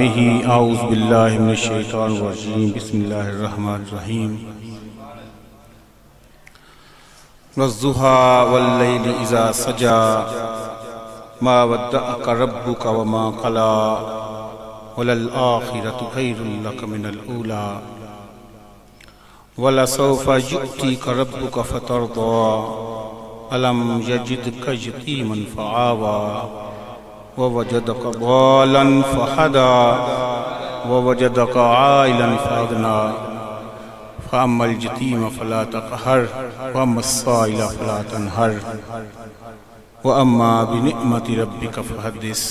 اعوذ باللہ من الشیطان الرجیم بسم اللہ الرحمن الرحیم والضحیٰ واللیل اذا سجا ما ودعک ربک وما قلا وللآخرۃ خیر لک من الاولی ولسوف یؤتیک ربک فترضی الم یجدک یتیما فآوی ووجدك ضالا فهدى ووجدك عائلا فأغنى فأما اليتيم فلا تقهر وأما السائل فلا تنهر وأما بنعمة ربك فحدث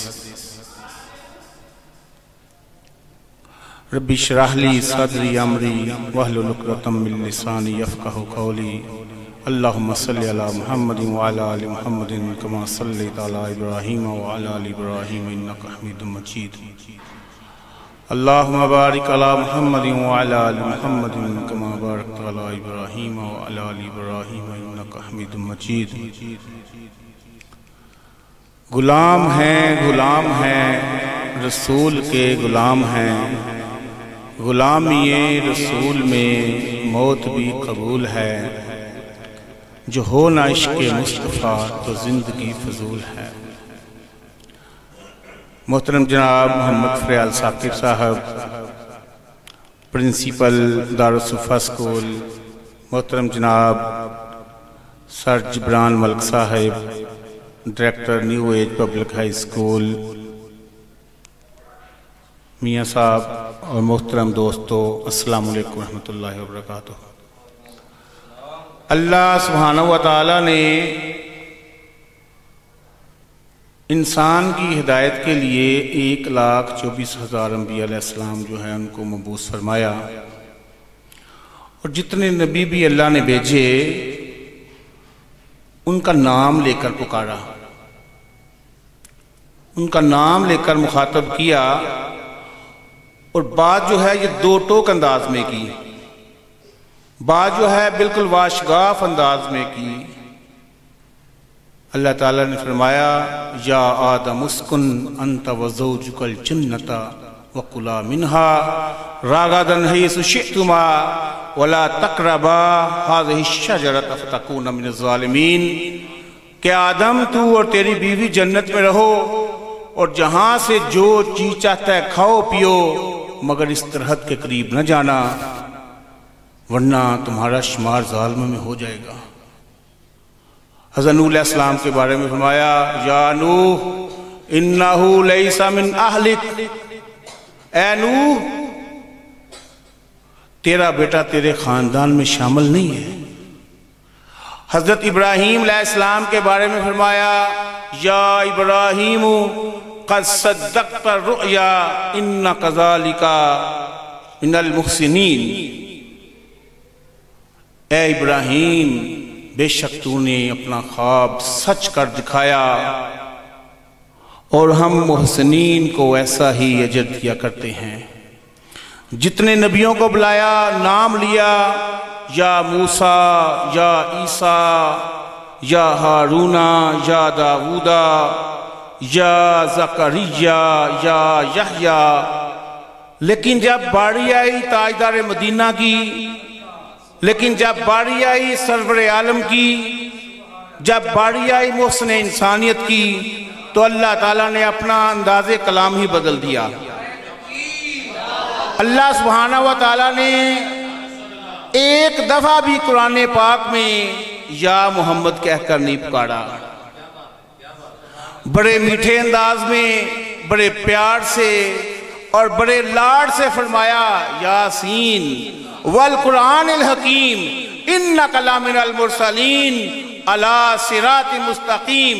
رب اشرح لي صدري أمري واحلل عقدة من لساني يفقهوا قولي اللهم صل على محمد وعلى آل محمد كما صليت على إبراهيم وعلى آل إبراهيم إنك حميد مجيد اللهم بارك على محمد وعلى آل محمد كما باركت على إبراهيم وعلى آل إبراهيم إنك حميد مجيد غلام ہیں رسول کے غلام ہیں، غلامی رسول میں موت بھی قبول ہے، جو ہو نہ عشق مصطفیٰ تو زندگی فضول ہے۔ محترم جناب محمد فریال ثاقب صاحب، پرنسپل دارالصفا اسکول، محترم جناب سر جبران ملک صاحب، director New Age Public High School, میاں صاحب اور محترم دوستو، السلام علیکم ورحمۃ اللہ وبرکاتہ۔ اللہ سبحانہ وتعالی نے انسان کی ہدایت کے لیے 1,24,000 انبیاء علیہ السلام جو ہیں ان کو مبعوث فرمایا، اور جتنے نبی بھی اللہ نے بھیجے ان کا نام لے کر پکارا، ان کا نام لے کر مخاطب کیا، اور بات جو ہے یہ دو ٹوک انداز میں کی، بات جو ہے بالکل واشگاف انداز میں کی۔ اللہ تعالیٰ نے فرمایا یا آدم اسکن انت وزوجک الجنۃ وکلا منہا راغدا حیث شئتما ولا تقربا ہذہ الشجرۃ فتکونا من الظالمین، کہ آدم تو اور تیری بیوی جنت میں رہو اور جہاں سے جو چیز چاہتا ہے کھاؤ پیو، مگر اس درخت کے قریب نہ جانا ورنہ تمہارا شمار ظالموں میں ہو جائے گا۔ حضرت نوح علیہ السلام کے بارے میں فرمایا یا نوح انہو لیس من اہلک، اے نوح تیرا بیٹا تیرے خاندان میں شامل نہیں ہے۔ حضرت ابراہیم علیہ السلام کے بارے میں فرمایا یا ابراہیم قد صدقت الرؤیا ان کذالک من المحسنین، اے ابراہیم بے شک تو نے اپنا خواب سچ کر دکھایا، اور ہم محسنین کو ایسا ہی اجر دیا کرتے ہیں۔ جتنے نبیوں کو بلایا، نام لیا، یا موسیٰ یا عیسیٰ یا ہارون یا داؤد یا زکریا یا یحییٰ، لیکن جب باری آئی تاجدار مدینہ کی، لیکن جب باری آئی سرور عالم کی، جب باری آئی محسن انسانیت کی، تو اللہ تعالیٰ نے اپنا انداز کلام ہی بدل دیا۔ اللہ سبحانہ وتعالیٰ نے ایک دفعہ بھی قرآن پاک میں یا محمد کہہ کر نہیں پکارا، بڑے میٹھے انداز میں، بڑے پیار سے اور بڑے لاڈ سے فرمایا یاسین والقرآن الحکیم انک لمن المرسلین علی صراط مستقیم،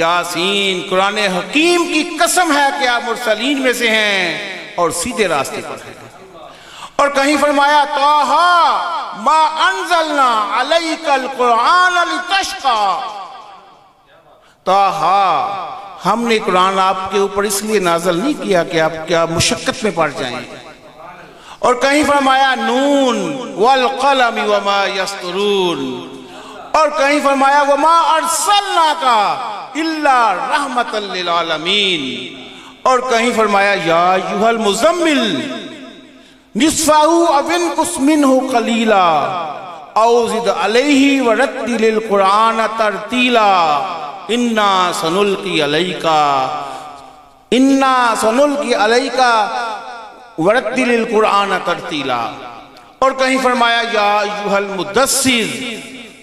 یاسین قرآن حکیم کی قسم ہے کہ آپ مرسلین میں سے ہیں اور سیدھے راستے پر ہیں۔ اور کہیں فرمایا طٰہٰ ما انزلنا علیک القرآن لتشقی، طٰہٰ ہم نے قرآن آپ کے اوپر اس لیے نازل نہیں کیا کہ آپ کیا مشقت میں پڑ جائیں۔ اور کہیں فرمایا نون والقلم وما یسطرون، اور کہیں فرمایا وما ارسلناک الا رحمتا للعالمین، اور کہیں فرمایا یا ایھا المزمل نصفہ او انقص منہ قلیلا او زد علیہ ورتل القرآن ترتیلا انا سنلقی علیکا ورتل القرآن ترتیلا، اور کہیں فرمایا یا ایھا المدثر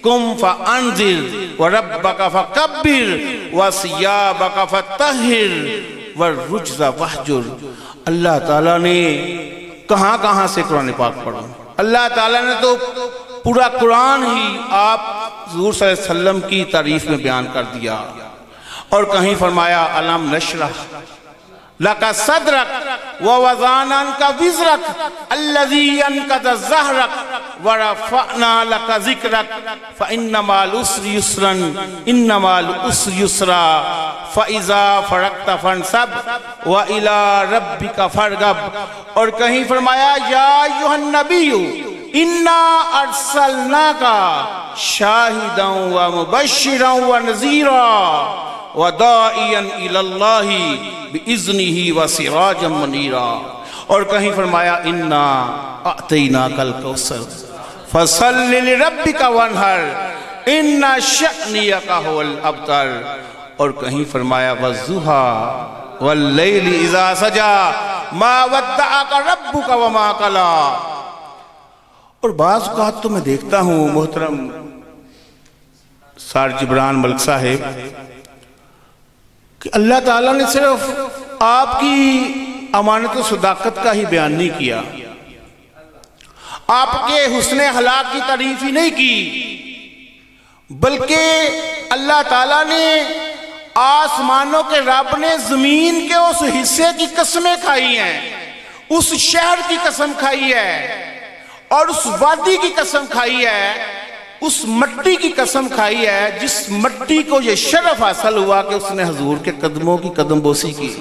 قم فانذر وربک فکبر وثیابک فطہر والرجز فاہجر۔ اللہ تعالیٰ نے کہاں کہاں سے قرآن پاک پڑھا؟ اللہ تعالیٰ نے تو پورا قرآن ہی آپ حضور صلی اللہ علیہ وسلم کی تعریف میں بیان کر دیا، اور کہیں فرمایا الم نشرح لک صدرک ووضعنا عنک وزرک الذی انقض ظہرک ورفعنا لک ذکرک فإن مع العسر یسرا ان مع العسر یسرا فإذا فرغت فانصب وإلی ربک فارغب، اور کہیں فرمایا یا ایھا النبی انا ارسلناک شاہدا ومبشرا ونذیرا وداعیا الی اللہ بإذنہ وسراجا منیرا، اور کہیں فرمایا انا اعطیناک الکوثر فصل لربک وانحر ان شأنیک ھو الابتر، اور کہیں فرمایا والضحی واللیل اذا سجا ما ودعک ربک وما قلی۔ اور بعض اوقات تو میں دیکھتا ہوں محترم سار جبران ملک صاحب کہ اللہ تعالیٰ نے صرف آپ کی امانت و صداقت کا ہی بیان نہیں کیا، آپ کے حسن اخلاق کی تعریف ہی نہیں کی، بلکہ اللہ تعالیٰ نے آسمانوں کے رب نے زمین کے اس حصے کی قسمیں کھائی ہیں، اس شہر کی قسم کھائی ہے، اور اس وادی کی قسم کھائی ہے، اس مٹی کی قسم کھائی ہے جس مٹی کو یہ شرف حاصل ہوا کہ اس نے حضور کے قدموں کی قدم بوسی کی،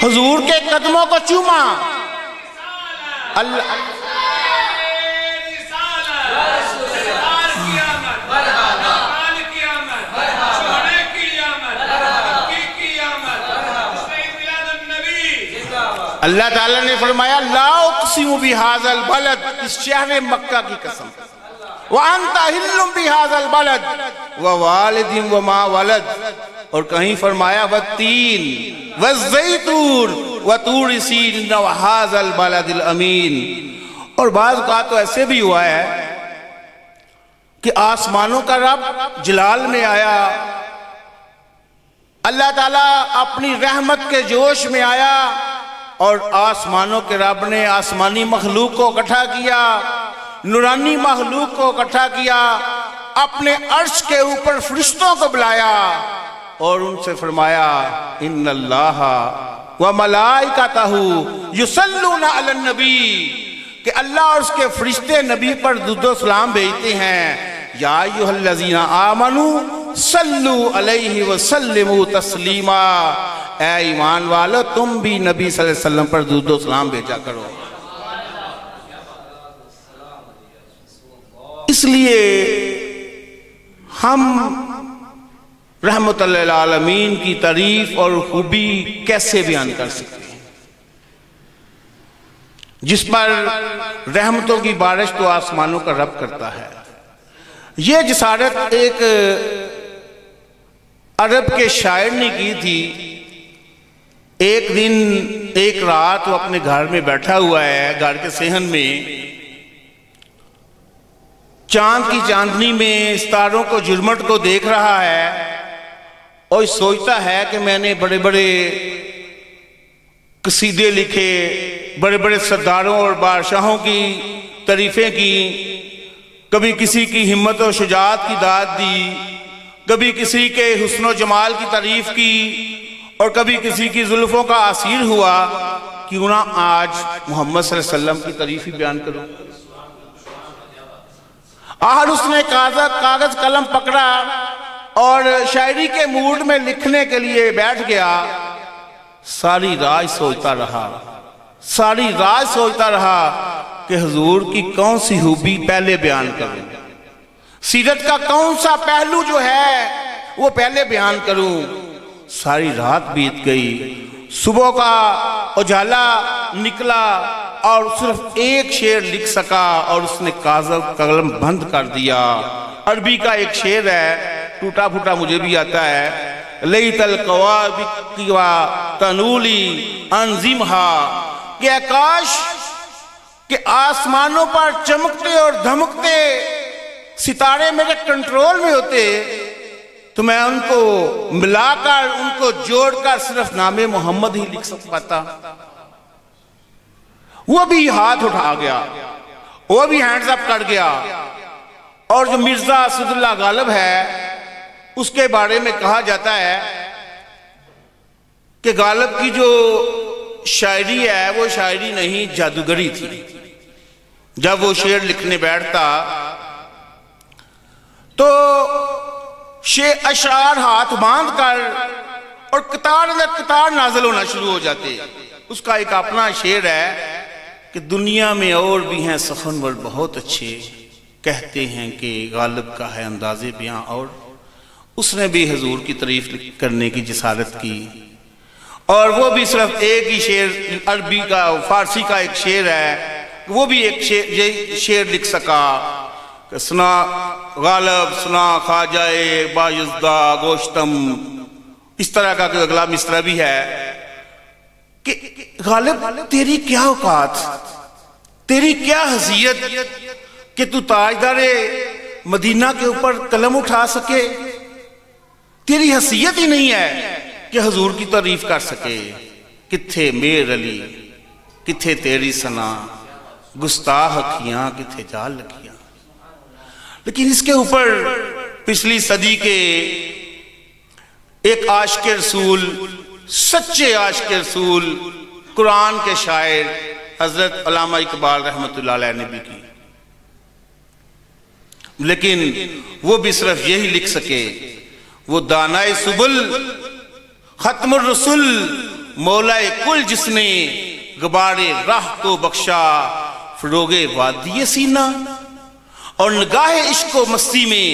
حضور کے قدموں کو چوما۔ اللہ اللہ تعالیٰ نے فرمایا لا اقسم بہذا البلد، اس شہر مکہ کی قسم، وانت حل بہذا البلد ووالد وما ولد، اور کہیں فرمایا والتین والزیتون وطور سینین وہذا البلد الامین۔ اور بعض اوقات تو ایسے بھی ہوا ہے کہ آسمانوں کا رب جلال میں آیا، اللہ تعالیٰ اپنی رحمت کے جوش میں آیا، اور آسمانوں کے رب نے آسمانی مخلوق کو اکٹھا کیا، نورانی مخلوق کو اکٹھا کیا، اپنے عرش کے اوپر فرشتوں کو بلایا اور ان سے فرمایا ان اللہ وملائکتہ یصلون علی النبی، کہ اللہ اور اس کے فرشتے نبی پر درود و سلام بھیجتے ہیں، یا ایھا الذین آمنوا صلوا علیہ وسلموا تسلیما، اے ایمان والو تم بھی نبی صلی اللہ علیہ وسلم پر درود و سلام بھیجا کرو۔ اس لیے ہم رحمت للعالمین کی تعریف اور خوبی کیسے بیان کر سکتے ہیں، جس پر رحمتوں کی بارش تو آسمانوں کا رب کرتا ہے۔ یہ جسارت ایک عرب کے شاعر نے کی تھی۔ ایک دن ایک رات وہ اپنے گھر میں بیٹھا ہوا ہے، گھر کے صحن میں، چاند کی چاندنی میں ستاروں کو جھرمٹ کو دیکھ رہا ہے، اور سوچتا ہے کہ میں نے بڑے بڑے قصیدے لکھے، بڑے بڑے سرداروں اور بادشاہوں کی تعریفیں کی، کبھی کسی کی ہمت و شجاعت کی داد دی، کبھی کسی کے حسن و جمال کی تعریف کی، اور کبھی کسی کی زلفوں کا اسیر ہوا، کیوں نہ آج محمد صلی اللہ علیہ وسلم کی تعریف ہی بیان کروں۔ آخر اس نے کاغذ قلم پکڑا اور شاعری کے موڈ میں لکھنے کے لیے بیٹھ گیا۔ ساری رات سوچتا رہا کہ حضور کی کون سی خوبی پہلے بیان کروں، سیرت کا کون سا پہلو جو ہے وہ پہلے بیان کروں۔ ساری رات بیت گئی، صبح کا اجالا نکلا اور صرف ایک شعر لکھ سکا اور اس نے قلم بند کر دیا۔ عربی کا ایک شعر ہے، ٹوٹا پھوٹا مجھے بھی آتا ہے، لیت القوابق و تنولی انظمہا، کہ کاش کہ آسمانوں پر چمکتے اور دھمکتے ستارے میرے کنٹرول میں ہوتے تو میں ان کو ملا کر ان کو جوڑ کر صرف نام محمد ہی لکھ سکتا پاتا۔ وہ بھی ہاتھ اٹھا گیا، وہ بھی ہینڈز اپ کر گیا۔ اور جو مرزا اسد اللہ غالب ہے اس کے بارے میں کہا جاتا ہے کہ غالب کی جو شاعری ہے وہ شاعری نہیں جادوگری تھی۔ جب وہ شعر لکھنے بیٹھتا تو اشعار ہاتھ باندھ کر اور قطار نازل ہونا شروع ہو جاتے۔ اس کا ایک اپنا شعر ہے کہ دنیا میں اور بھی ہیں سخنور بہت اچھے، کہتے ہیں کہ غالب کا ہے انداز بیاں، اور اس نے بھی حضور کی تعریف کرنے کی جسارت کی۔ اور وہ بھی صرف ایک ہی شعر، عربی کا فارسی کا ایک شعر ہے، وہ بھی ایک شعر لکھ سکا کہ سنا غالب سنا خواجہ بایزدہ گوشتم، اس طرح کا اگلا مصرع بھی ہے کہ غالب تیری کیا اوقات، تیری کیا حیثیت کہ تو تاجدار مدینہ کے اوپر قلم اٹھا سکے، تیری حیثیت ہی نہیں ہے کہ حضور کی تعریف کر سکے۔ کتھے میر علی کتھے تیری ثنا، گستاخ اکھیاں کتھے جال لکھیاں۔ لیکن اس کے اوپر پچھلی صدی کے ایک عاشق رسول، سچے عاشق رسول، قرآن کے شاعر حضرت علامہ اقبال رحمۃ اللہ علیہ نے بھی کی، لیکن وہ بھی صرف یہی لکھ سکے۔ وہ دانائے سبل ختم الرسل مولا کل جس نے غبار راہ کو بخشا فروغ وادی سینہ، اور نگاہ عشق و مستی میں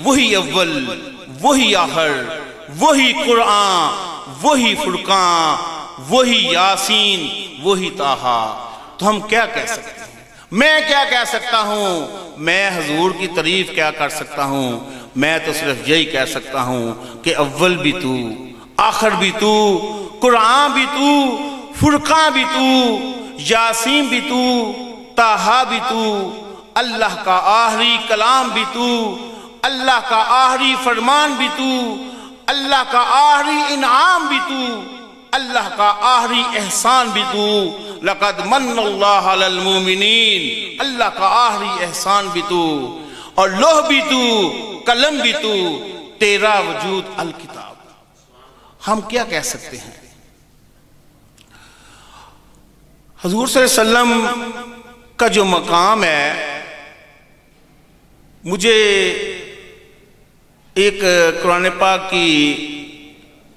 وہی اول وہی آخر وہی قرآن وہی فرقان وہی یاسین وہی طٰہٰ۔ تو ہم کیا کہہ سکتے ہیں؟ میں کیا کہہ سکتا ہوں؟ میں حضور کی تعریف کیا کر سکتا ہوں؟ میں تو صرف یہی کہہ سکتا ہوں کہ اول بھی تو، آخر بھی تو، قرآن بھی تو، فرقان بھی تو، یاسین بھی تو، طٰہٰ بھی تو، اللہ کا آخری کلام بھی تو، اللہ کا آخری فرمان بھی تو، اللہ کا آخری انعام بھی تو، اللہ کا آخری احسان بھی تو، لقد من اللہ علی المومنین، اللہ کا آخری احسان بھی تو، اور لوح بھی تو، قلم بھی تو، تیرا وجود الکتاب۔ ہم کیا کہہ سکتے ہیں؟ حضور صلی اللہ علیہ وسلم کا جو مقام ہے، مجھے ایک قرآن پاک کی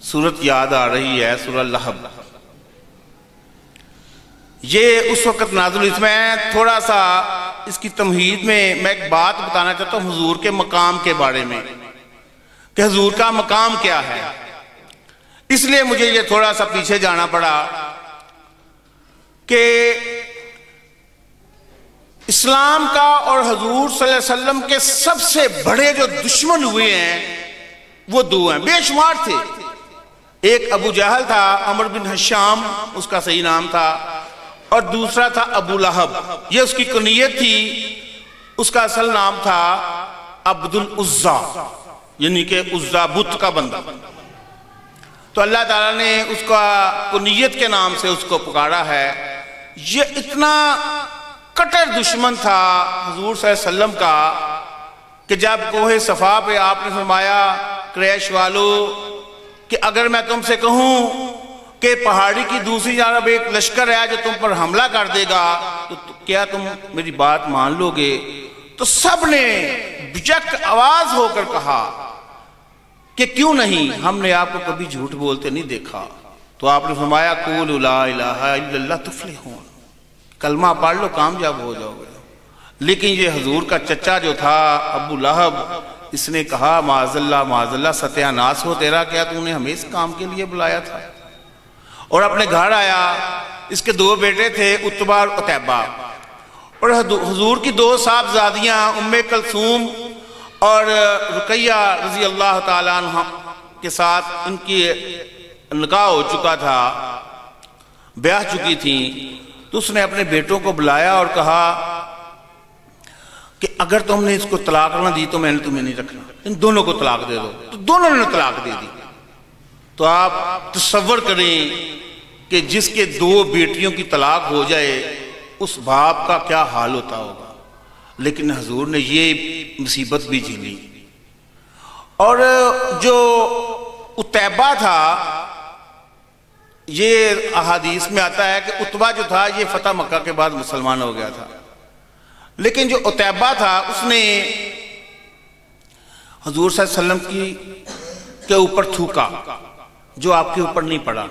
سورت یاد آ رہی ہے، سورہ لہب۔ یہ اس وقت نازل ہوئی، میں تھوڑا سا اس کی تمہید میں ایک بات بتانا چاہتا ہوں حضور کے مقام کے بارے میں، کہ حضور کا مقام کیا ہے۔ اس لیے مجھے یہ تھوڑا سا پیچھے جانا پڑا کہ اسلام کا اور حضور صلی اللہ علیہ وسلم کے سب سے بڑے جو دشمن ہوئے ہیں وہ دو ہیں، بے شمار تھے۔ ایک ابو جہل تھا، عمر بن حشام اس کا صحیح نام تھا، اور دوسرا تھا ابو لہب، یہ اس کی کنیت تھی، اس کا اصل نام تھا عبد العزا، یعنی کہ عزا بت کا بندہ۔ تو اللہ تعالیٰ نے اس کا کنیت کے نام سے اس کو پکارا ہے۔ یہ اتنا کٹر دشمن تھا حضور صلی اللہ علیہ وسلم کا کہ جب کوہ صفا پہ آپ نے فرمایا قریش والو کہ اگر میں تم سے کہوں کہ پہاڑی کی دوسری جانب ایک لشکر ہے جو تم پر حملہ کر دے گا تو کیا تم میری بات مان لو گے؟ تو سب نے بجک آواز ہو کر کہا کہ کیوں نہیں، ہم نے آپ کو کبھی جھوٹ بولتے نہیں دیکھا۔ تو آپ نے فرمایا قولوا لا الہ الا اللہ تفلحون، کلمہ پڑھ لو کامیاب ہو جاؤ گے۔ لیکن یہ حضور کا چچا جو تھا ابو لہب، اس نے کہا معاذ اللہ ستیہ ناس ہو تیرا، کیا تو نے ہمیں اس کام کے لیے بلایا تھا؟ اور اپنے گھر آیا. اس کے 2 بیٹے تھے، عتبہ اور عتیبہ، اور حضور کی 2 صاحبزادیاں ام کلثوم اور رقیہ رضی اللہ تعالیٰ عنہ کے ساتھ ان کی نکاح ہو چکا تھا، بیاہ چکی تھیں. تو اس نے اپنے بیٹوں کو بلایا اور کہا کہ اگر تم نے اس کو طلاق نہ دی تو میں نے تمہیں نہیں رکھنا، ان دونوں کو طلاق دے دو. تو دونوں نے طلاق دے دی. تو آپ تصور کریں کہ جس کے 2 بیٹیوں کی طلاق ہو جائے اس باپ کا کیا حال ہوتا ہوگا. لیکن حضور نے یہ مصیبت بھی جھیلی. اور جو عتیبہ تھا، یہ احادیث میں آتا ہے کہ عتبہ جو تھا یہ فتح مکہ کے بعد مسلمان ہو گیا تھا، لیکن جو عتیبہ تھا اس نے حضور صلی اللہ علیہ وسلم کے اوپر تھوکا جو آپ کے اوپر نہیں پڑا.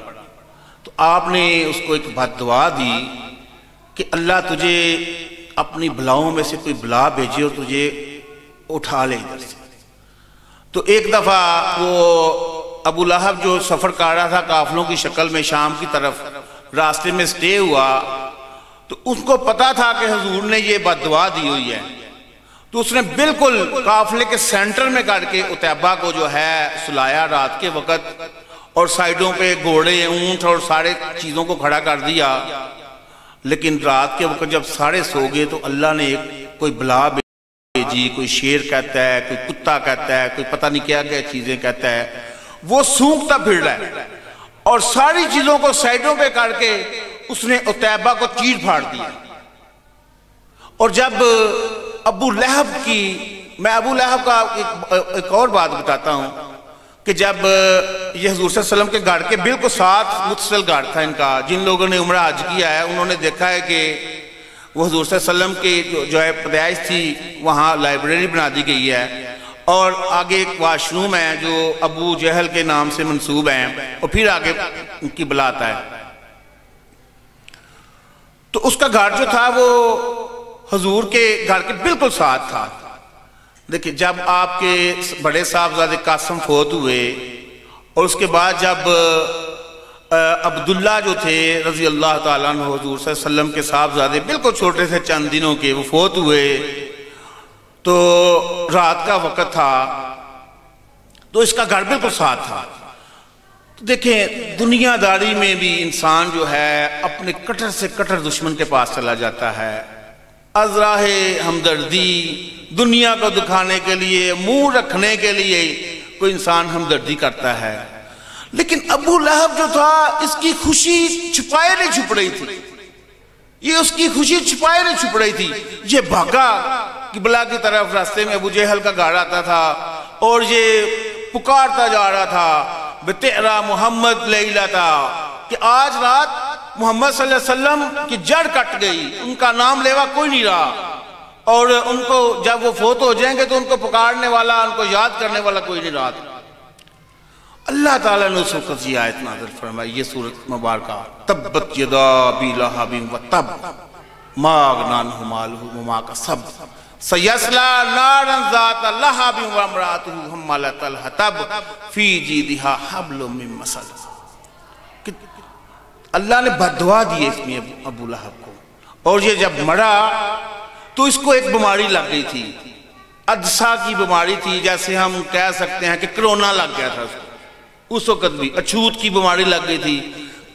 تو آپ نے اس کو ایک بد دعا دی کہ اللہ تجھے اپنی بلاؤں میں سے کوئی بلا بھیجے اور تجھے اٹھا لے ادھر سے. تو ایک دفعہ وہ ابو لہب جو سفر کر رہا تھا قافلوں کی شکل میں شام کی طرف، راستے میں سٹے ہوا، تو اس کو پتا تھا کہ حضور نے یہ بد دعا دی ہوئی ہے. تو اس نے بالکل قافلے کے سینٹر میں کر کے عتیبہ کو جو ہے سلایا رات کے وقت، اور سائیڈوں پہ گھوڑے، اونٹ اور سارے چیزوں کو کھڑا کر دیا. لیکن رات کے وقت جب سارے سو گئے تو اللہ نے کوئی بلا بھیجی، کوئی شیر کہتا ہے، کوئی کتا کہتا ہے، کوئی پتہ نہیں کیا کیا چیزیں کہتا ہے، وہ سونگتا پھر رہا ہے اور ساری چیزوں کو سائیڈوں پہ کر کے اس نے عتیبہ کو چیر پھاڑ دیا. اور جب ابو لہب کی، میں ابو لہب کا ایک اور بات بتاتا ہوں کہ جب یہ حضور صلی اللہ علیہ وسلم کے گھر کے بالکل ساتھ متصل گھر تھا ان کا، جن لوگوں نے عمرہ حج کیا ہے انہوں نے دیکھا ہے کہ وہ حضور صلی اللہ علیہ وسلم کی جو ہے پیدائش تھی وہاں لائبریری بنا دی گئی ہے، اور آگے ایک واش روم ہے جو ابو جہل کے نام سے منسوب ہیں، اور پھر آگے ان کی بلاتا ہے. تو اس کا گھر جو تھا وہ حضور کے گھر کے بالکل ساتھ تھا. دیکھیں جب آپ کے بڑے صاحبزادے قاسم فوت ہوئے اور اس کے بعد جب عبداللہ جو تھے رضی اللہ تعالیٰ عنہ حضور صلی اللہ علیہ وسلم کے صاحبزادے بالکل چھوٹے تھے چند دنوں کے، وہ فوت ہوئے تو رات کا وقت تھا، تو اس کا گھر بالکل ساتھ تھا. تو دیکھیں دنیا داری میں بھی انسان جو ہے اپنے کٹر سے کٹر دشمن کے پاس چلا جاتا ہے. از راہ ہمدردی دنیا کو دکھانے کے لیے، منہ رکھنے کے لیے کوئی انسان ہمدردی کرتا ہے. لیکن ابو لہب جو تھا اس کی خوشی چھپائے نہیں چھپ رہی تھی، یہ اس کی خوشی چھپائے نہیں چھپ رہی تھی. یہ بھاگا قبلہ کی طرف، راستے میں ابو جہل کا گھر آتا تھا اور یہ پکارتا جا رہا تھا بتعرا محمد لیلتا، کہ آج رات محمد صلی اللہ علیہ وسلم کی جڑ کٹ گئی، ان کا نام لیوا کوئی نہیں رہا، اور ان کو جب وہ فوت ہو جائیں گے تو ان کو پکارنے والا، ان کو یاد کرنے والا کوئی نہیں رہا. اللہ تعالیٰ نے اس وقت یہ آیت نازل فرمائی، یہ سورۃ مبارکہ، تبت یدا ابی لہب وتب ما اغنی عنہ مالہ وما کسب سیصلی نارا ذات لہب وامرأتہ حمالۃ الحطب فی جیدہا حبل من مسد. اللہ نے بد دعا دی اس میں ابو لہب کو، اور یہ جب مرا تو اس کو ایک بیماری لگ گئی تھی، ادسا کی بیماری تھی، جیسے ہم کہہ سکتے ہیں کہ کرونا لگ گیا تھا اس وقت بھی، اچھوت کی بیماری لگ گئی تھی،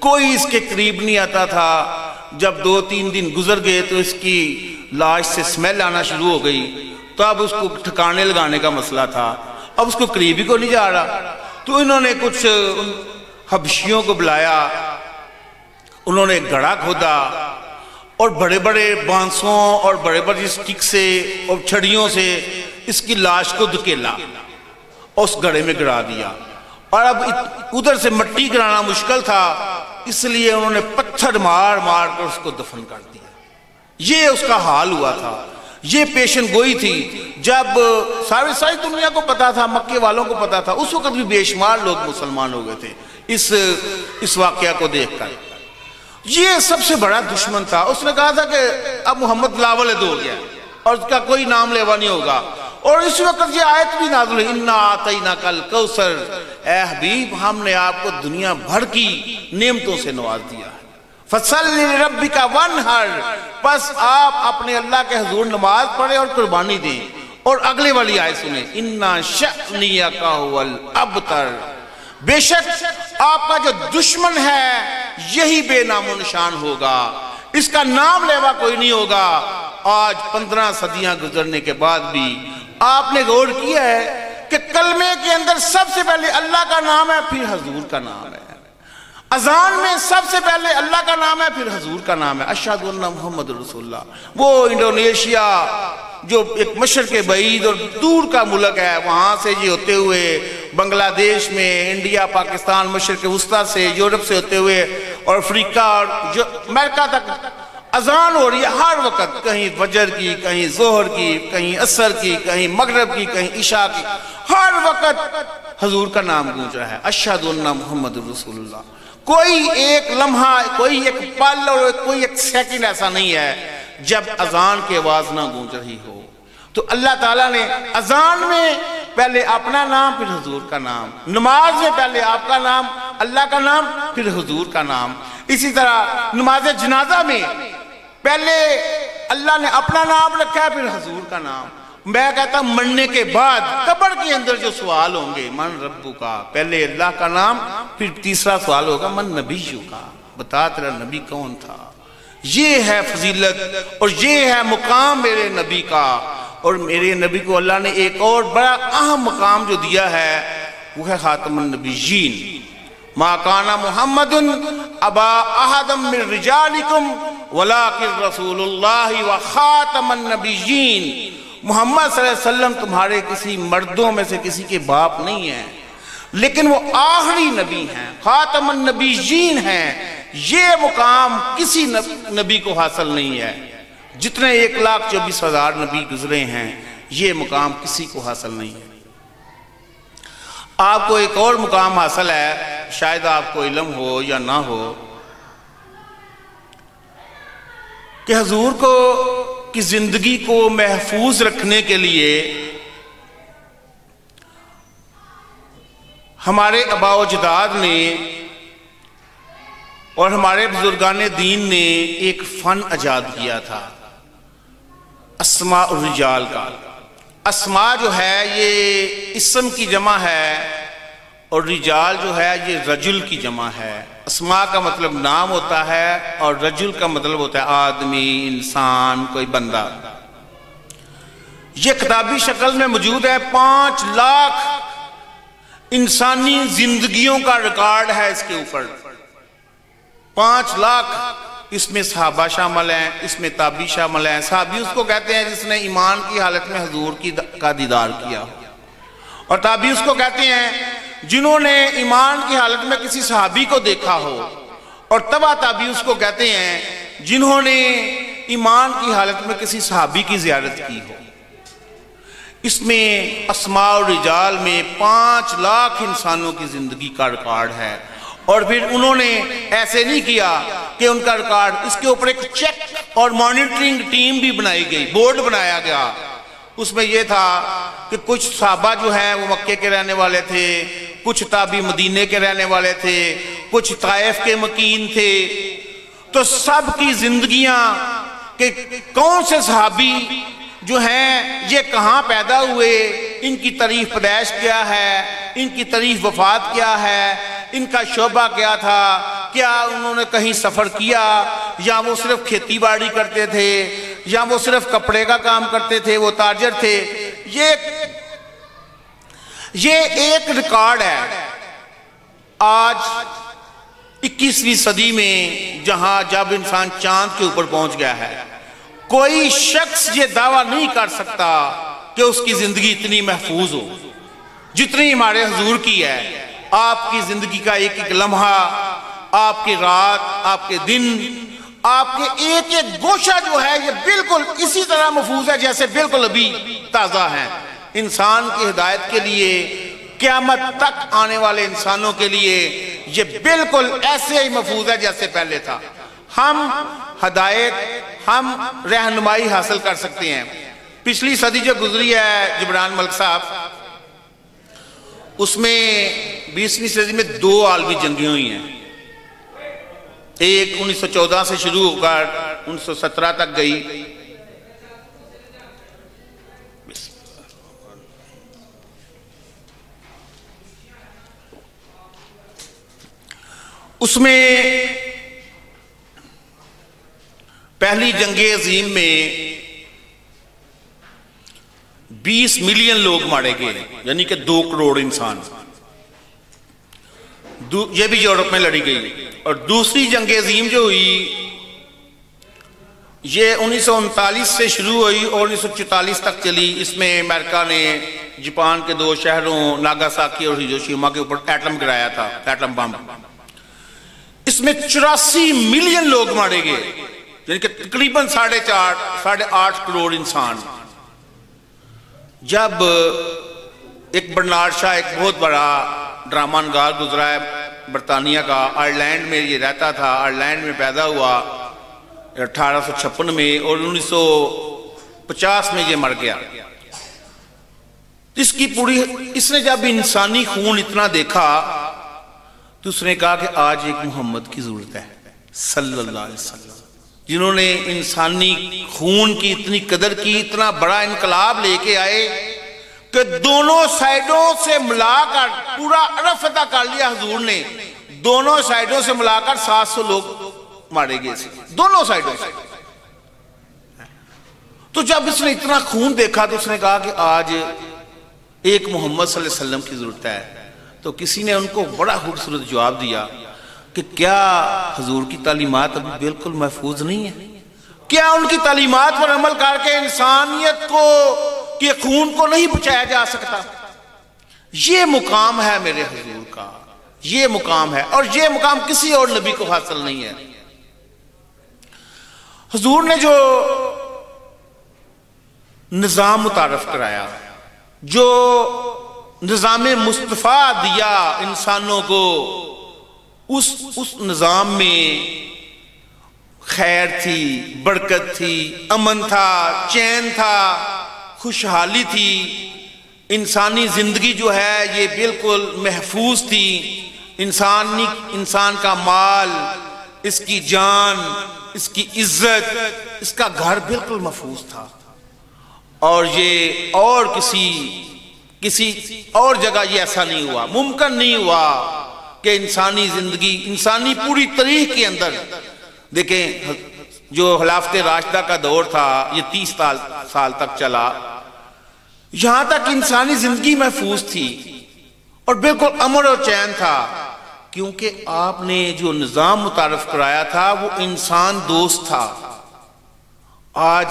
کوئی اس کے قریب نہیں آتا تھا. جب 2-3 دن گزر گئے تو اس کی لاش سے سمیل آنا شروع ہو گئی، تو اب اس کو ٹھکانے لگانے کا مسئلہ تھا، اب اس کو قریب ہی کو نہیں جا رہا. تو انہوں نے کچھ حبشیوں کو بلایا، انہوں نے ایک گڑھا کھودا اور بڑے بڑے بانسوں اور بڑے بڑے سٹک سے اور چھڑیوں سے اس کی لاش کو دھکیلا اور اس گڑھے میں گرا دیا. اور اب ادھر سے مٹی گرانا مشکل تھا، اس لیے انہوں نے پتھر مار مار کر اس کو دفن کر دیا. یہ اس کا حال ہوا تھا، یہ پیشن گوئی تھی. جب ساری دنیا کو پتا تھا، مکے والوں کو پتا تھا، اس وقت بھی بے شمار لوگ مسلمان ہو گئے تھے اس واقعہ کو دیکھ کر. یہ سب سے بڑا دشمن تھا. اس نے کہا تھا کہ اب محمد لاولد ہو گیا اور اس کا کوئی نام لیوا نہیں ہوگا. اور اس وقت یہ آیت بھی نازل ہے اِنَّا أَعْطَيْنَاكَ الْكَوْثَرَ، اے حبیب ہم نے آپ کو دنیا بھر کی نعمتوں سے نواز دیا ہے۔ فَصَلِّ لِرَبِّكَ وَانْحَرْ، پس آپ اپنے اللہ کے حضور نماز پڑھیں اور قربانی دیں۔ اور اگلے والی آیت سنیں اِنَّا شَأْنِيَكَ هُوَ الْأَبْتَرُ، بے شک آپ کا جو دشمن ہے یہی بے نام و نشان ہوگا، اس کا نام لیوا کوئی نہیں ہوگا۔ آج 15 صدیاں گزرنے کے بعد بھی آپ نے غور کیا ہے کہ کلمے کے اندر سب سے پہلے اللہ کا نام ہے، پھر حضور کا نام ہے۔ اذان میں سب سے پہلے اللہ کا نام ہے، پھر حضور کا نام ہے، اشہد ان محمد رسول اللہ۔ وہ انڈونیشیا جو ایک مشرق بعید اور دور کا ملک ہے، وہاں سے یہ ہوتے ہوئے بنگلہ دیش میں، انڈیا، پاکستان، مشرق وسطیٰ سے، یورپ سے ہوتے ہوئے اور افریقہ اور جو امریکہ تک اذان ہو رہی ہے ہر وقت، کہیں فجر کی، کہیں ظہر کی، کہیں عصر کی، کہیں مغرب کی، کہیں عشاء کی، ہر وقت حضور کا نام گونج رہا ہے، اشہد ان محمد رسول اللہ۔ کوئی ایک لمحہ، کوئی ایک پل اور کوئی ایک سیکنڈ ایسا نہیں ہے جب اذان کی آواز نہ گونج رہی ہو۔ تو اللہ تعالیٰ نے اذان میں پہلے اپنا نام پھر حضور کا نام، نماز میں پہلے آپ کا نام، اللہ کا نام، پھر حضور کا نام۔ اسی طرح نماز جنازہ میں پہلے اللہ نے اپنا نام رکھا ہے، پھر حضور کا نام۔ میں کہتا ہوں مرنے کے بعد قبر کے اندر جو سوال ہوں گے من ربو کا، پہلے اللہ کا نام، پھر تیسرا سوال ہوگا من نبیو کا، بتا تیرا نبی کون تھا۔ یہ ہے فضیلت اور یہ ہے مقام میرے نبی کا۔ اور میرے نبی کو اللہ نے ایک اور بڑا اہم مقام جو دیا ہے وہ ہے خاتم النبیین۔ ما کان محمد ابا احد من رجالکم ولکن رسول اللہ وخاتم النبیین۔ محمد صلی اللہ علیہ وسلم تمہارے کسی مردوں میں سے کسی کے باپ نہیں ہیں، لیکن وہ آخری نبی ہیں، خاتم النبیین ہیں۔ یہ مقام کسی نبی کو حاصل نہیں ہے، جتنے 1,24,000 نبی گزرے ہیں یہ مقام کسی کو حاصل نہیں ہے۔ آپ کو ایک اور مقام حاصل ہے، شاید آپ کو علم ہو یا نہ ہو، کہ حضور کی زندگی کو محفوظ رکھنے کے لیے ہمارے آباء و اجداد نے اور ہمارے بزرگان دین نے ایک فن ایجاد کیا تھا، اسماء الرجال کا۔ اسماء جو ہے یہ اسم کی جمع ہے اور رجال جو ہے یہ رجل کی جمع ہے۔ اسماء کا مطلب نام ہوتا ہے اور رجل کا مطلب ہوتا ہے آدمی، انسان، کوئی بندہ۔ یہ کتابی شکل میں موجود ہے، 5 لاکھ انسانی زندگیوں کا ریکارڈ ہے اس کے اوپر، 5 لاکھ۔ اس میں صحابہ شامل ہیں، اس میں تابعی شامل ہیں۔ صحابی اس کو کہتے ہیں جس نے ایمان کی حالت میں حضور کا دیدار کیا، اور تابعی اس کو کہتے ہیں جنہوں نے ایمان کی حالت میں کسی صحابی کو دیکھا ہو، اور تبع تابعی اس کو کہتے ہیں جنہوں نے ایمان کی حالت میں کسی صحابی کی زیارت کی ہو۔ اس میں اسماء الرجال میں 5 لاکھ انسانوں کی زندگی کا ریکارڈ ہے، اور پھر انہوں نے ایسے نہیں کیا کہ ان کا ریکارڈ، اس کے اوپر ایک چیک اور مانیٹرنگ ٹیم بھی بنائی گئی، بورڈ بنایا گیا۔ اس میں یہ تھا کہ کچھ صحابہ جو ہیں وہ مکے کے رہنے والے تھے، کچھ تابعی مدینے کے رہنے والے تھے، کچھ طائف کے مکین تھے، تو سب کی زندگیاں کہ کون سے صحابی جو ہیں یہ کہاں پیدا ہوئے، ان کی تاریخ پیدائش کیا ہے، ان کی تاریخ وفات کیا ہے، ان کا شعبہ کیا تھا، کیا انہوں نے کہیں سفر کیا، یا وہ صرف کھیتی باڑی کرتے تھے، یا وہ صرف کپڑے کا کام کرتے تھے، وہ تاجر تھے۔ یہ ایک ریکارڈ ہے۔ آج 21ویں صدی میں جہاں جب انسان چاند کے اوپر پہنچ گیا ہے، کوئی شخص یہ دعویٰ نہیں کر سکتا کہ اس کی زندگی اتنی محفوظ ہو جتنی ہمارے حضور کی ہے۔ آپ کی زندگی کا ایک ایک لمحہ، آپ کی رات، آپ کے دن، آپ کے ایک ایک گوشہ جو ہے یہ بالکل اسی طرح محفوظ ہے جیسے بالکل ابھی تازہ ہیں۔ انسان کی ہدایت کے لیے، قیامت تک آنے والے انسانوں کے لیے یہ بالکل ایسے ہی محفوظ ہے جیسے پہلے تھا۔ ہم ہدایت، ہم رہنمائی حاصل کر سکتے ہیں۔ پچھلی صدی جو گزری ہے جبران ملک صاحب، اس میں 20ویں صدی میں 2 عالمی جنگیں ہوئی ہیں. ایک 1914 سے شروع ہو کر 1917 تک گئی. اس میں پہلی جنگ عظیم میں 20 ملین لوگ مارے گئے، یعنی کہ 2 کروڑ انسان. یہ بھی یورپ میں لڑی گئی. اور دوسری جنگ عظیم جو ہوئی یہ 1939 سے شروع ہوئی اور 1944 تک چلی. اس میں امریکہ نے جاپان کے 2 شہروں ناگاساکی اور ہیروشیما کے اوپر ایٹم گرایا تھا، ایٹم بم. اس میں 84 ملین لوگ مارے گئے، یعنی کہ تقریباً 8.5 کروڑ انسان. جب ایک برنارڈ شاہ ایک بہت بڑا ڈرامہ نگار گزرا ہے برطانیہ کا، آئرلینڈ میں یہ رہتا تھا، آئرلینڈ میں پیدا ہوا 1856 میں اور 1950 میں یہ مر گیا. اس نے جب انسانی خون اتنا دیکھا تو اس نے کہا کہ آج ایک محمد کی ضرورت ہے صلی اللہ علیہ وسلم، جنہوں نے انسانی خون کی اتنی قدر کی، اتنا بڑا انقلاب لے کے آئے کہ دونوں سائیڈوں سے ملا کر پورا عرف ادا کر لیا. حضور نے دونوں سائیڈوں سے ملا کر 700 لوگ مارے گئے تھے، دونوں سائیڈوں سے. تو جب اس نے اتنا خون دیکھا تو اس نے کہا کہ آج ایک محمد صلی اللہ علیہ وسلم کی ضرورت ہے. تو کسی نے ان کو بڑا خوبصورت جواب دیا کہ کیا حضور کی تعلیمات ابھی بالکل محفوظ نہیں ہے؟ کیا ان کی تعلیمات پر عمل کر کے انسانیت کو کہ خون کو نہیں بچایا جا سکتا؟ یہ مقام ہے میرے حضور کا، یہ مقام ہے، اور یہ مقام کسی اور نبی کو حاصل نہیں ہے. حضور نے جو نظام متعارف کرایا، جو نظام مصطفیٰ دیا انسانوں کو، اس نظام میں خیر تھی، برکت تھی، امن تھا، چین تھا، خوشحالی تھی. انسانی زندگی جو ہے یہ بالکل محفوظ تھی. انسان کا مال، اس کی جان، اس کی عزت، اس کا گھر بالکل محفوظ تھا. اور یہ اور کسی اور جگہ یہ ایسا نہیں ہوا، ممکن نہیں ہوا کہ انسانی زندگی، انسانی پوری تاریخ کے اندر دیکھیں جو خلافت راشدہ کا دور تھا یہ 30 سال تک چلا، یہاں تک انسانی زندگی محفوظ تھی اور بالکل امن اور چین تھا، کیونکہ آپ نے جو نظام متعارف کرایا تھا وہ انسان دوست تھا. آج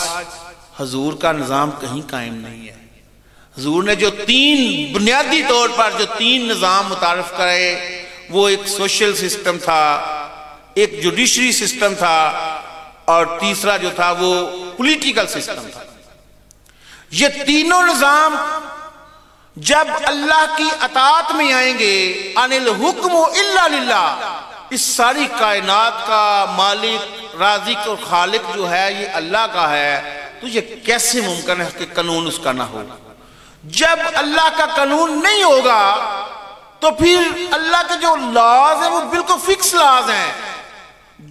حضور کا نظام کہیں قائم نہیں ہے. حضور نے جو 3 بنیادی طور پر جو 3 نظام متعارف کرائے، وہ ایک سوشل سسٹم تھا، ایک جوڈیشری سسٹم تھا، اور تیسرا جو تھا وہ پولیٹیکل سسٹم تھا. یہ تینوں نظام جب اللہ کی اطاعت میں آئیں گے، ان الحکم الا للہ، اس ساری کائنات کا مالک، رازق اور خالق جو ہے یہ اللہ کا ہے، تو یہ کیسے ممکن ہے کہ قانون اس کا نہ ہو؟ جب اللہ کا قانون نہیں ہوگا تو پھر اللہ کے جو لاز ہیں وہ بالکل فکس لاز ہیں.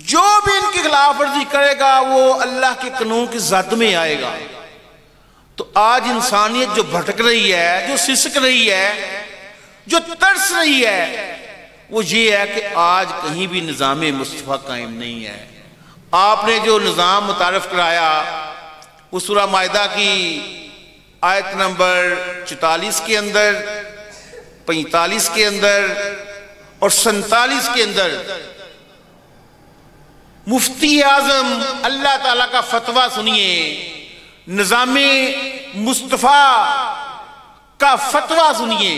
جو بھی ان کی خلاف ورزی کرے گا وہ اللہ کے قانون کی زد میں آئے گا. تو آج انسانیت جو بھٹک رہی ہے، جو سسک رہی ہے، جو ترس رہی ہے، وہ یہ ہے کہ آج کہیں بھی نظام مصطفیٰ قائم نہیں ہے. آپ نے جو نظام متعارف کرایا وہ سورہ مائدہ کی آیت نمبر 44 کے اندر، 45 کے اندر اور 47 کے اندر مفتی اعظم اللہ تعالیٰ کا فتویٰ سنیے، نظام مصطفیٰ کا فتویٰ سنیے.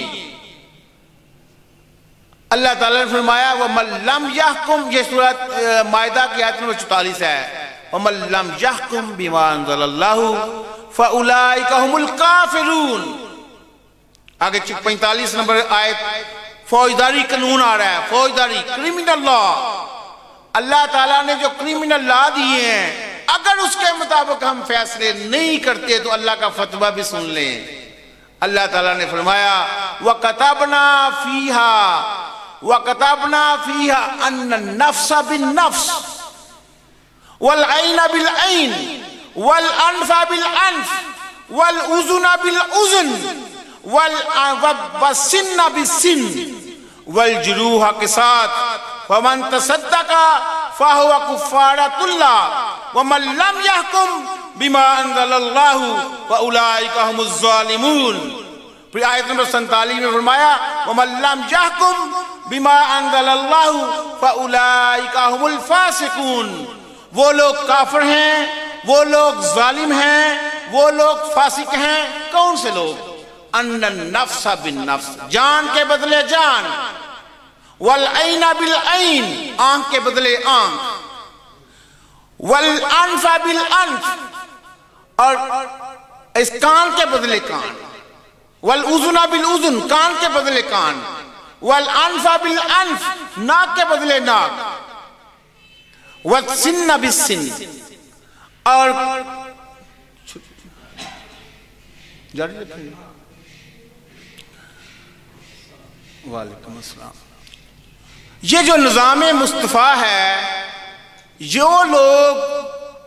اللہ تعالیٰ نے فرمایا وَمَن لَمْ يَحْكُمْ، یہ سورہ مائدہ کی آیت نمبر 44 ہے، وَمَن لَمْ يَحْكُمْ بِمَا أَنزَلَ اللَّهُ فَأُولَئِكَ هُمُ الْكَافِرُونَ. آگے 45 نمبر آیت فوجداری قانون آ رہا ہے، فوجداری، کرمنل لا. اللہ تعالیٰ نے جو کرمنل لا دیے ہیں، اگر اس کے مطابق ہم فیصلے نہیں کرتے تو اللہ کا فتویٰ بھی سن لیں۔ اللہ تعالیٰ نے فرمایا وَكَتَبْنَا فِيهَا أَنَّ النَّفْسَ بِالنَّفْسِ وَالْعَيْنَ بِالْعَيْنِ وَالْأَنْفَ بِالْأَنْفِ وَالْأُذُنَ بِالْأُذُنِ وَالسِّنَّ بِالسِّنِّ وَالْجُرُوحَ قِصَاصٌ فَمَنْ تَصَدَّقَ فَهُوَ كَفَّارَةٌ لَهُ وَمَنْ لَمْ يَحْكُمْ بِمَا أَنزَلَ اللَّهُ فَأُولَئِكَ هُمُ الظَّالِمُونَ۔ پھر آیت نمبر 47 میں فرمایا وَمَنْ لَمْ يَحْكُمْ بِمَا أَنزَلَ اللَّهُ فَأُولَئِكَ هُمُ الْفَاسِقُونَ۔ وہ لوگ کافر ہیں، وہ لوگ ظالم ہیں، وہ لوگ فاسق ہیں۔ کون سے لوگ؟ ان النفس بالنفس، جان کے بدلے جان، والعین بالعین، آنکھ کے بدلے آنکھ، والانف بالانف، اور اس کان کے بدلے کان، والاذن بالاذن، کان کے بدلے کان، والانف بالانف، ناک کے بدلے ناک، والسن بالسن، اور وعلیکم السلام۔ یہ جو نظام مصطفیٰ ہے، جو لوگ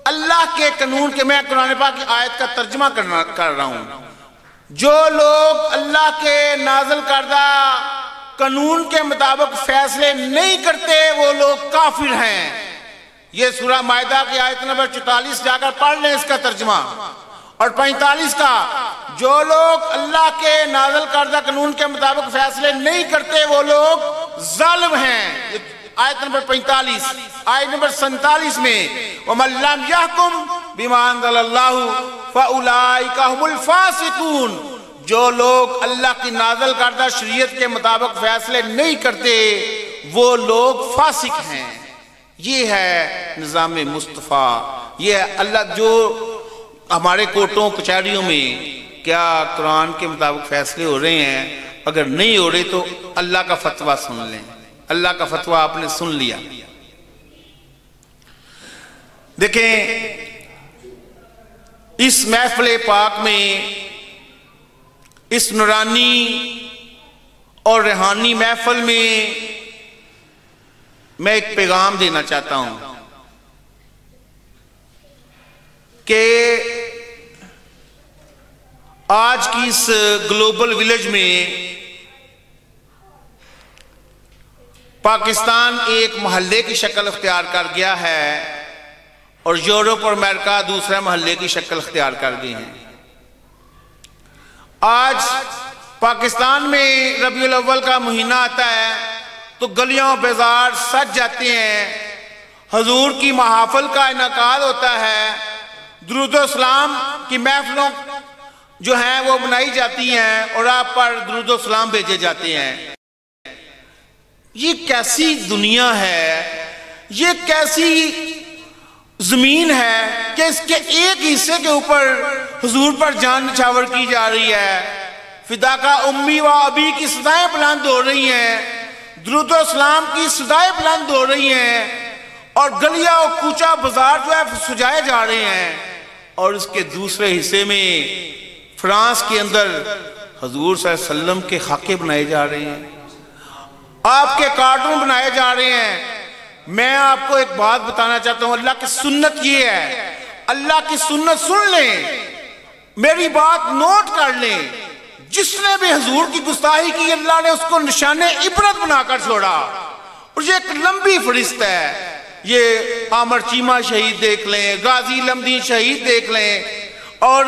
اللہ کے قانون کے، میں قرآن پاک کی آیت کا ترجمہ کر رہا ہوں، جو لوگ اللہ کے نازل کردہ قانون کے مطابق فیصلے نہیں کرتے وہ لوگ کافر ہیں۔ یہ سورہ مائدہ کی آیت نمبر 44 جا کر پڑھ لیں اس کا ترجمہ، اور 45 کا، جو لوگ اللہ کے نازل کردہ قانون کے مطابق فیصلے نہیں کرتے وہ لوگ ظالم ہیں۔ آیت نمبر 45، آیت نمبر 47 میں وَمَن لَّمْ يَحْكُمْ بِمَا أَنزَلَ اللَّهُ فَأُولَئِكَ هُمُ الْفَاسِقُونَ۔ جو لوگ اللہ کی نازل کردہ شریعت کے مطابق فیصلے نہیں کرتے وہ لوگ فاسق ہیں۔ یہ ہے نظام مصطفیٰ، یہ ہے اللہ۔ جو ہمارے کورٹوں کچہریوں میں کیا قرآن کے مطابق فیصلے ہو رہے ہیں؟ اگر نہیں ہو رہے تو اللہ کا فتویٰ سن لیں۔ اللہ کا فتویٰ آپ نے سن لیا۔ دیکھیں اس محفل پاک میں، اس نورانی اور روحانی محفل میں میں ایک پیغام دینا چاہتا ہوں کہ آج کی اس گلوبل ویلیج میں پاکستان ایک محلے کی شکل اختیار کر گیا ہے اور یورپ اور امریکہ دوسرے محلے کی شکل اختیار کر گئے ہیں۔ آج پاکستان میں ربیع الاول کا مہینہ آتا ہے تو گلیاں بازار سج جاتے ہیں، حضور کی محافل کا انعقاد ہوتا ہے، درود و سلام کی محفلوں جو ہیں وہ بنائی جاتی ہیں اور آپ پر درود و سلام بھیجے جاتے ہیں۔ یہ کیسی دنیا ہے، یہ کیسی زمین ہے کہ اس کے ایک حصے کے اوپر حضور پر جان نچھاور کی جا رہی ہے، فدا کا امی و ابی کی صدائیں بلند ہو رہی ہیں، درود و اسلام کی صدائیں بلند ہو رہی ہیں، اور گلیاں و کوچہ بازار جو ہے سجائے جا رہے ہیں، اور اس کے دوسرے حصے میں فرانس کے اندر حضور صلی اللہ علیہ وسلم کے خاکے بنائے جا رہے ہیں، آپ کے کارٹون بنائے جا رہے ہیں۔ میں آپ کو ایک بات بتانا چاہتا ہوں، اللہ کی سنت یہ ہے، اللہ کی سنت سن لیں، میری بات نوٹ کر لیں، جس نے بھی حضور کی گستاخی کی اللہ نے اس کو نشان عبرت بنا کر چھوڑا، اور یہ ایک لمبی فہرست ہے۔ یہ عامر چیمہ شہید دیکھ لیں، غازی لمدین شہید دیکھ لیں، اور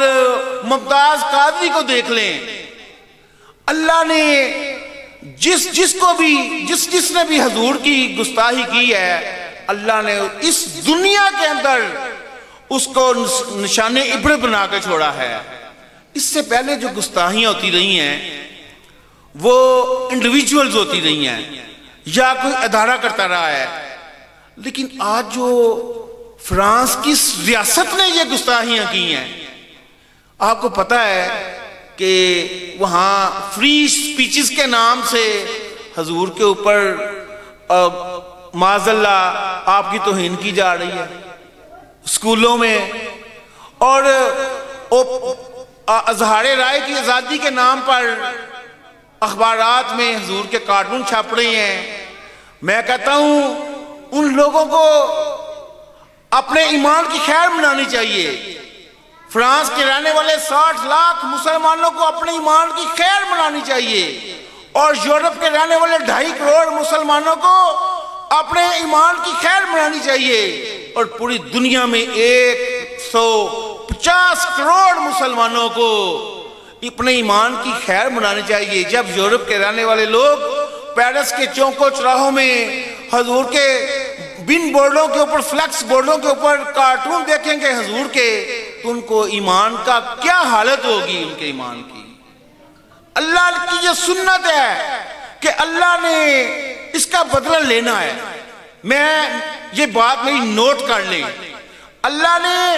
ممتاز قادری کو دیکھ لیں۔ اللہ نے جس نے بھی حضور کی گستاخی کی ہے، اللہ نے اس دنیا کے اندر اس کو نشان عبرت بنا کے چھوڑا ہے۔ اس سے پہلے جو گستاخیاں ہوتی رہی ہیں وہ انڈیویجولز ہوتی رہی ہیں یا کوئی ادارہ کرتا رہا ہے، لیکن آج جو فرانس کی ریاست نے یہ گستاخیاں کی ہیں، آپ کو پتہ ہے کہ وہاں فری سپیچز کے نام سے حضور کے اوپر معاذ اللہ آپ کی توہین کی جا رہی ہے۔ اسکولوں میں، اور اظہار رائے کی آزادی کے نام پر اخبارات میں حضور کے کارٹون چھاپ رہے ہیں۔ میں کہتا ہوں ان لوگوں کو اپنے ایمان کی خیر منانی چاہیے۔ فرانس کے رہنے والے 60 لاکھ مسلمانوں کو اپنے ایمان کی خیر منانی چاہیے، اور یورپ کے رہنے والے 2.5 کروڑ مسلمانوں کو اپنے ایمان کی خیر منانی چاہیے، اور پوری دنیا میں 150 کروڑ مسلمانوں کو اپنے ایمان کی خیر منانی چاہیے۔ جب یورپ کے رہنے والے لوگ پیرس کے چوکوں چوراہوں میں حضور کے بن بورڈوں کے اوپر، فلیکس بورڈوں کے اوپر کارٹون دیکھیں گے حضور کے، تو ان کو ایمان کا کیا حالت ہوگی ان کے ایمان کی۔ اللہ کی یہ سنت ہے کہ اللہ نے اس کا بدلہ لینا ہے۔ میں یہ بات میری نوٹ کر لیں، اللہ نے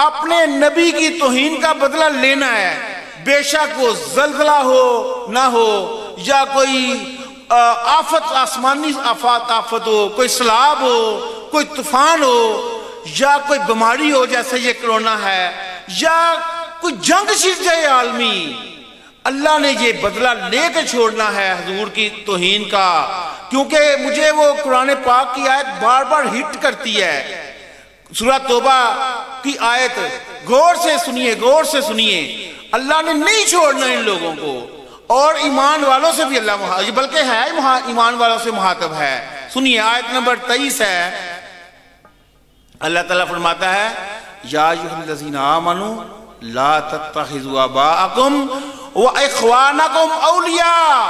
اپنے نبی کی توہین کا بدلہ لینا ہے، بے شک وہ زلزلہ ہو نہ ہو، یا کوئی آفت، آسمانی آفت ہو، کوئی سیلاب ہو، کوئی طوفان ہو، یا کوئی بیماری ہو جیسے یہ کرونا ہے، یا کوئی جنگ چھڑ جائے عالمی، اللہ نے یہ بدلہ لے کے چھوڑنا ہے حضور کی توہین کا۔ کیونکہ مجھے وہ قرآن پاک کی آیت بار بار ہٹ کرتی ہے، سورہ توبہ کی آیت، غور سے سنیے، غور سے سنیے، اللہ نے نہیں چھوڑنا ان لوگوں کو، اور ایمان والوں سے بھی اللہ بلکہ ہے ایمان والوں سے مخاطب ہے۔ سنیے آیت نمبر 23 ہے، اللہ تعالیٰ فرماتا ہے یا ایھا الذین آمنوا لا تتخذوا آباءکم واخوانکم اولیاء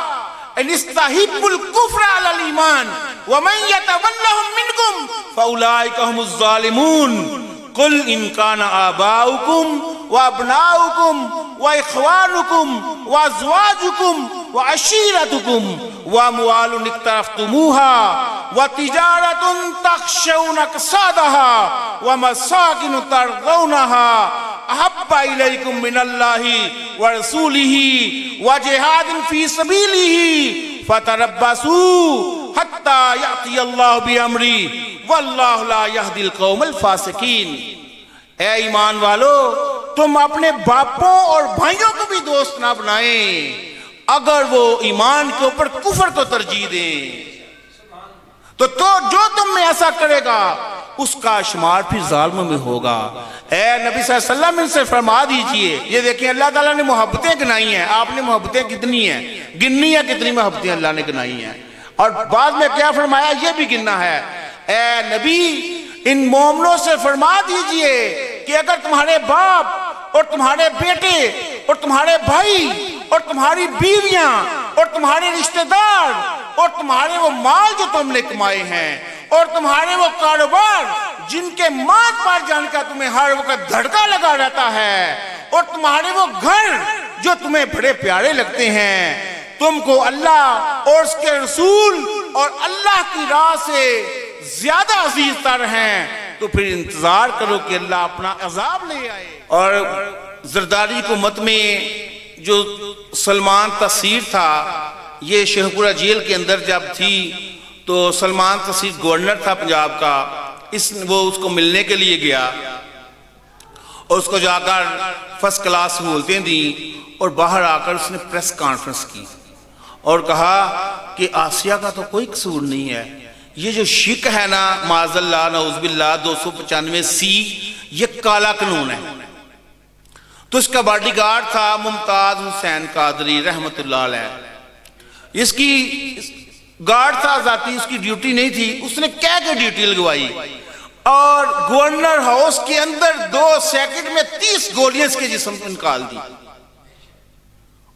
ان استحبوا الکفر علی الایمان ومن یتولہم منکم فاولئک ھم الظالمون قل ان کان آباؤکم وابناؤکم واخوانکم وازواجکم وعشیرتکم واموال اقترفتموها وتجارت تخشون کسادها ومساکن ترضونها احب الیکم من اللہ ورسولہ وجہاد فی سبیلہ فتربصوا حتی یأتی اللہ بامرہ واللہ لا یہدی القوم الفاسقین۔ اے ایمان والو، تم اپنے باپوں اور بھائیوں کو بھی دوست نہ بنائیں اگر وہ ایمان کے اوپر کفر کو ترجیح دیں، تو جو تم میں ایسا کرے گا اس کا شمار پھر ظالموں میں ہوگا۔ اے نبی صلی اللہ علیہ وسلم ان سے فرما دیجئے، یہ دیکھیں اللہ تعالیٰ نے محبتیں گنائی ہیں، آپ نے محبتیں کتنی ہیں گننی ہے، کتنی محبتیں اللہ نے گنائی ہیں، اور بعد میں کیا فرمایا یہ بھی گننا ہے۔ اے نبی ان مومنوں سے فرما دیجئے کہ اگر تمہارے باپ اور تمہارے بیٹے اور تمہارے بھائی اور تمہاری بیویاں اور تمہارے رشتہ دار اور تمہارے وہ مال جو تم نے کمائے ہیں اور تمہارے وہ کاروبار جن کے مات پار جانے کا تمہیں ہر وقت دھڑکا لگا رہتا ہے اور تمہارے وہ گھر جو تمہیں بڑے پیارے لگتے ہیں، تم کو اللہ اور اس کے رسول اور اللہ کی راہ سے زیادہ عزیز تر ہیں، تو پھر انتظار کرو کہ اللہ اپنا عذاب لے آئے۔ اور زرداری حکومت میں جو سلمان تصیر تھا، یہ شیخ پورہ جیل کے اندر جب تھی تو سلمان تصیر گورنر تھا پنجاب کا، وہ اس کو ملنے کے لیے گیا اور اس کو جا کر فرسٹ کلاس سہولتیں دیں، اور باہر آ کر اس نے پریس کانفرنس کی اور کہا کہ آسیہ کا تو کوئی قصور نہیں ہے، یہ جو شک ہے نا معاذ اللہ نعوذ باللہ 295C یہ کالا قانون ہے۔ تو اس کا باڈی گارڈ تھا ممتاز حسین قادری رحمت اللہ علیہ، اس کی گارڈ تھا ذاتی، اس کی ڈیوٹی نہیں تھی، اس نے کہہ کے ڈیوٹی لگوائی اور گورنر ہاؤس کے اندر 2 سیکنڈ میں 30 گولیاں اس کے جسم کو نکال دی۔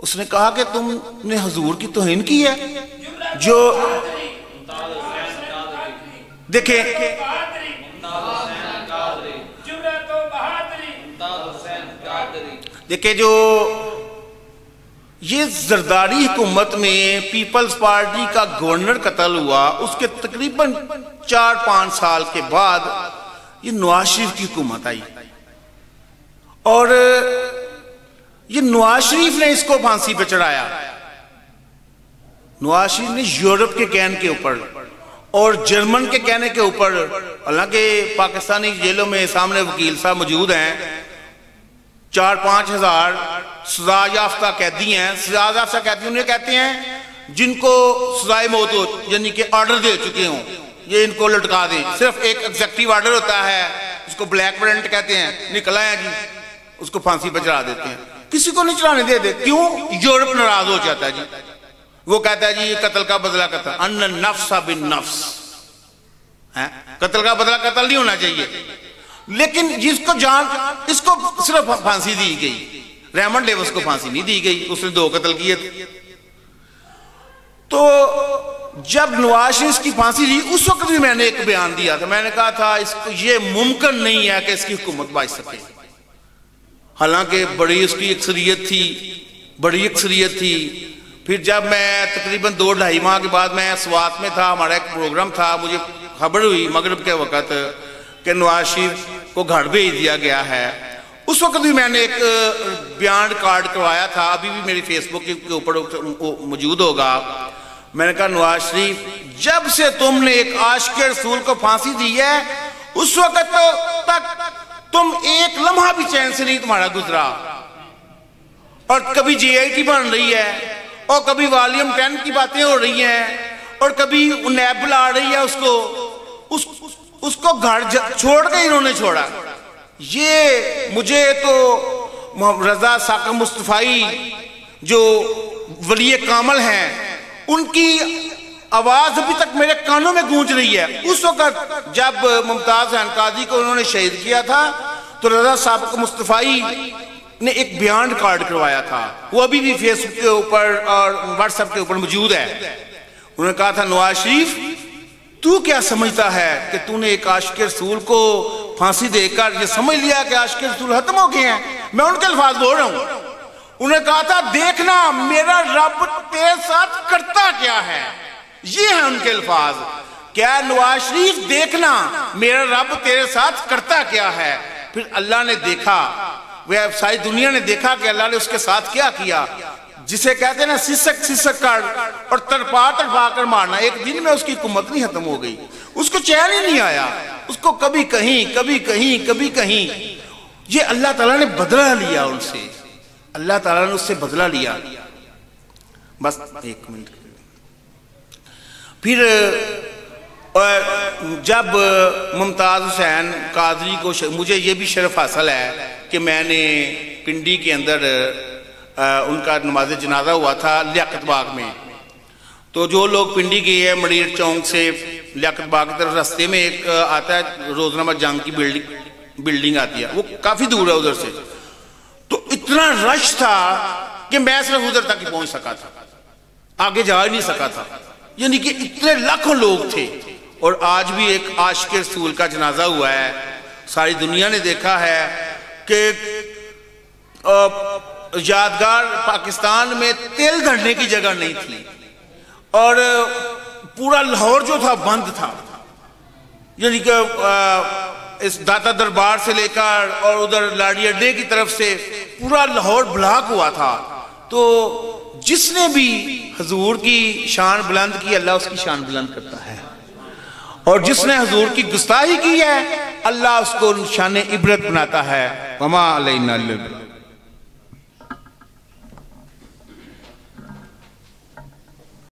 اس نے کہا کہ تم نے حضور کی توہین کی ہے، جو دیکھیں جو یہ زرداری حکومت میں پیپلز پارٹی کا گورنر قتل ہوا، اس کے تقریباً 4-5 سال کے بعد یہ نواز شریف کی حکومت آئی، اور یہ نواز شریف نے اس کو پھانسی پہ چڑھایا، نواز شریف نے یورپ کے کین کے اوپر، اور جرمن کے کہنے کے اوپر، حالانکہ پاکستانی جیلوں میں سامنے وکیل صاحب موجود ہیں، 4-5 ہزار سزا یافتہ قیدی ہیں. سزا یافتہ قیدی انہیں کہتے ہیں جن کو سزائے موت ہو، یعنی کہ آرڈر دے چکے ہوں یہ ان کو لٹکا دیں. صرف ایک ایگزیکٹیو آرڈر ہوتا ہے، اس کو بلیک وارنٹ کہتے ہیں، نکلا ہے جی، اس کو پھانسی پہ چڑھا دیتے ہیں. کسی کو نہیں چڑھانے دے. کیوں؟ یورپ ناراض ہو جاتا ہے جی. وہ کہتا ہے جی قتل کا بدلہ قتل، ان النفس بالنفس، قتل کا بدلہ قتل نہیں ہونا چاہیے. لیکن جس کو جان، اس کو صرف پھانسی دی گئی. ریمنڈ ڈیوس کو پھانسی نہیں دی گئی، اس نے 2 قتل کیے تھے. تو جب نواز شریف کی پھانسی دی، اس وقت بھی میں نے ایک بیان دیا تھا. میں نے کہا تھا یہ ممکن نہیں ہے کہ اس کی حکومت بچ سکے. حالانکہ بڑی اس کی اکثریت تھی، بڑی اکثریت تھی. پھر جب میں تقریباً 2-2.5 ماہ کے بعد میں سوات میں تھا، ہمارا ایک پروگرام تھا، مجھے خبر ہوئی مغرب کے وقت کہ نواز شریف کو گھر بھیج دیا گیا ہے. اس وقت بھی میں نے ایک بیان ریکارڈ کروایا تھا، ابھی بھی میری فیس بک کے اوپر موجود ہوگا. میں نے کہا نواز شریف، جب سے تم نے ایک عاشق رسول کو پھانسی دی ہے، اس وقت تک تم ایک لمحہ بھی چین سے نہیں تمہارا گزرا. اور کبھی JIT بن رہی ہے، اور کبھی والیوم 10 کی باتیں ہو رہی ہیں، اور کبھی نیب بلا رہی ہے اس کو گھر چھوڑ کے انہوں نے چھوڑا. یہ مجھے تو رضا ثاقب مصطفی جو ولی کامل ہیں، ان کی آواز ابھی تک میرے کانوں میں گونج رہی ہے. اس وقت جب ممتاز حسین قاضی کو انہوں نے شہید کیا تھا تو رضا ثاقب مصطفی نے ایک بیان ریکارڈ کروایا تھا، وہ ابھی بھی فیس بک کے اوپر اور واٹس ایپ کے اوپر موجود ہے. انہوں نے کہا تھا نواز شریف، تو کیا سمجھتا ہے کہ تو نے ایک عاشق رسول کو پھانسی دے کر یہ سمجھ لیا کہ عاشق رسول ختم ہو گئے ہیں؟ میں ان کے الفاظ بول رہا ہوں. انہوں نے کہا تھا دیکھنا میرا رب تیرے ساتھ کرتا کیا ہے. یہ ہیں ان کے الفاظ. کیا نواز شریف دیکھنا میرا رب تیرے ساتھ کرتا کیا ہے. پھر اللہ نے دیکھا، وہ ساری دنیا نے دیکھا کہ اللہ نے اس کے ساتھ کیا کیا. جسے کہتے ہیں نا سسک سسک کر اور تڑپا تڑپا کر مارنا. ایک دن میں اس کی حکومت نہیں ختم ہو گئی، اس کو چین ہی نہیں آیا. اس کو کبھی کہیں کبھی کہیں کبھی کہیں. یہ اللہ تعالیٰ نے بدلہ لیا ان سے، اللہ تعالیٰ نے اس سے بدلہ لیا. بس 1 منٹ. پھر جب ممتاز حسین قاضی کو، مجھے یہ بھی شرف حاصل ہے کہ میں نے پنڈی کے اندر ان کا نماز جنازہ ہوا تھا لیاقت باغ میں. تو جو لوگ پنڈی گئے ہیں، مڑیر چونک سے لیاقت باغ کی طرف راستے میں ایک آتا ہے روزنامہ جنگ کی بلڈنگ آتی ہے، وہ کافی دور ہے ادھر سے. تو اتنا رش تھا کہ میں صرف ادھر تک ہی پہنچ سکا تھا، آگے جا ہی نہیں سکا تھا. یعنی کہ اتنے لاکھوں لوگ تھے. اور آج بھی ایک عاشق رسول کا جنازہ ہوا ہے، ساری دنیا نے دیکھا ہے کہ یادگار پاکستان میں تیل دھرنے کی جگہ نہیں تھی، اور پورا لاہور جو تھا بند تھا. یعنی کہ اس داتا دربار سے لے کر اور ادھر لاڑی اڈے کی طرف سے پورا لاہور بلاک ہوا تھا. تو جس نے بھی حضور کی شان بلند کی، اللہ اس کی شان بلند کرتا ہے. اور جس نے حضور کی گستاخی کی ہے، اللہ اس کو شان عبرت بناتا ہے. وما علینا الا البلاغ.